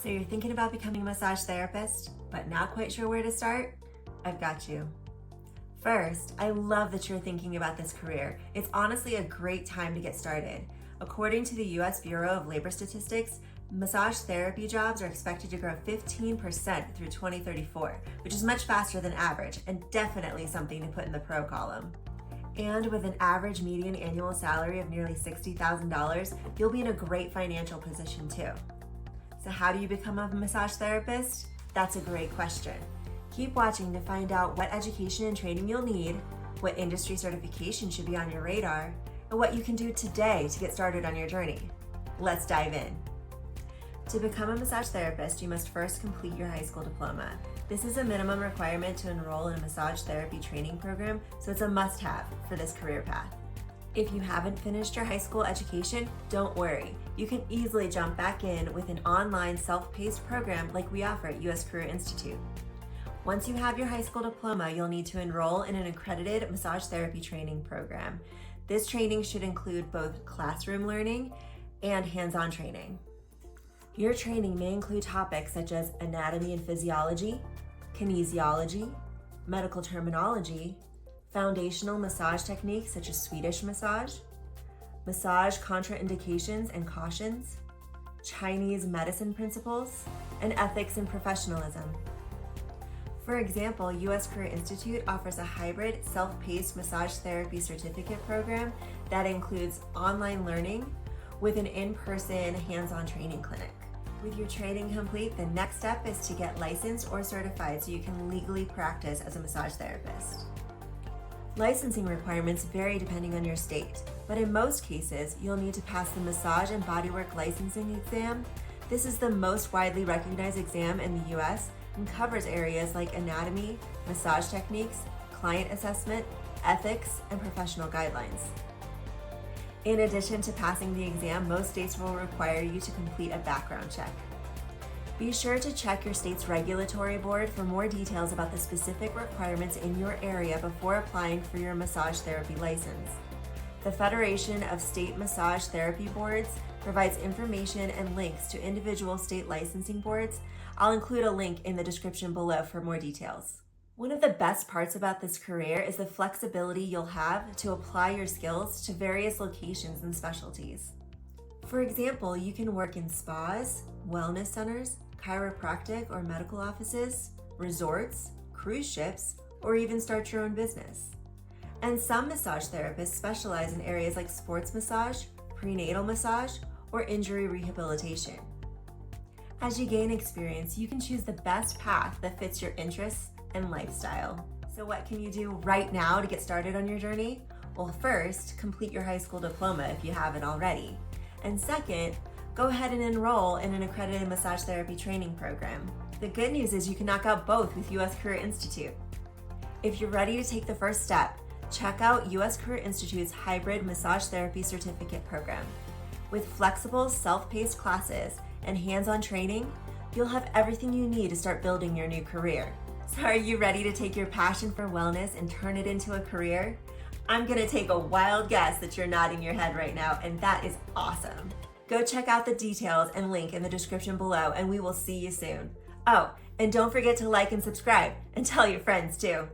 So you're thinking about becoming a massage therapist, but not quite sure where to start? I've got you. First, I love that you're thinking about this career. It's honestly a great time to get started. According to the US Bureau of Labor Statistics, massage therapy jobs are expected to grow 15% through 2034, which is much faster than average and definitely something to put in the pro column. And with an average median annual salary of nearly $60,000, you'll be in a great financial position too. So how do you become a massage therapist? That's a great question. Keep watching to find out what education and training you'll need, what industry certification should be on your radar, and what you can do today to get started on your journey. Let's dive in. To become a massage therapist, you must first complete your high school diploma. This is a minimum requirement to enroll in a massage therapy training program, so it's a must-have for this career path. If you haven't finished your high school education, don't worry. You can easily jump back in with an online self-paced program like we offer at US Career Institute. Once you have your high school diploma, you'll need to enroll in an accredited massage therapy training program. This training should include both classroom learning and hands-on training. Your training may include topics such as anatomy and physiology, kinesiology, medical terminology, foundational massage techniques such as Swedish massage, massage contraindications and cautions, Chinese medicine principles, and ethics and professionalism. For example, US Career Institute offers a hybrid self-paced massage therapy certificate program that includes online learning with an in-person hands-on training clinic. With your training complete, the next step is to get licensed or certified so you can legally practice as a massage therapist. Licensing requirements vary depending on your state, but in most cases, you'll need to pass the Massage and Bodywork licensing exam. This is the most widely recognized exam in the US and covers areas like anatomy, massage techniques, client assessment, ethics, and professional guidelines. In addition to passing the exam, most states will require you to complete a background check. Be sure to check your state's regulatory board for more details about the specific requirements in your area before applying for your massage therapy license. The Federation of State Massage Therapy Boards provides information and links to individual state licensing boards. I'll include a link in the description below for more details. One of the best parts about this career is the flexibility you'll have to apply your skills to various locations and specialties. For example, you can work in spas, wellness centers, chiropractic or medical offices, resorts, cruise ships, or even start your own business. And some massage therapists specialize in areas like sports massage, prenatal massage, or injury rehabilitation. As you gain experience, you can choose the best path that fits your interests and lifestyle. So what can you do right now to get started on your journey? Well, first, complete your high school diploma if you haven't already. And second, go ahead and enroll in an accredited massage therapy training program. The good news is you can knock out both with US Career Institute. If you're ready to take the first step, check out US Career Institute's hybrid massage therapy certificate program. With flexible, self-paced classes and hands-on training, you'll have everything you need to start building your new career. So are you ready to take your passion for wellness and turn it into a career? I'm gonna take a wild guess that you're nodding your head right now, and that is awesome. Go check out the details and link in the description below, and we will see you soon. Oh, and don't forget to like and subscribe, and tell your friends too.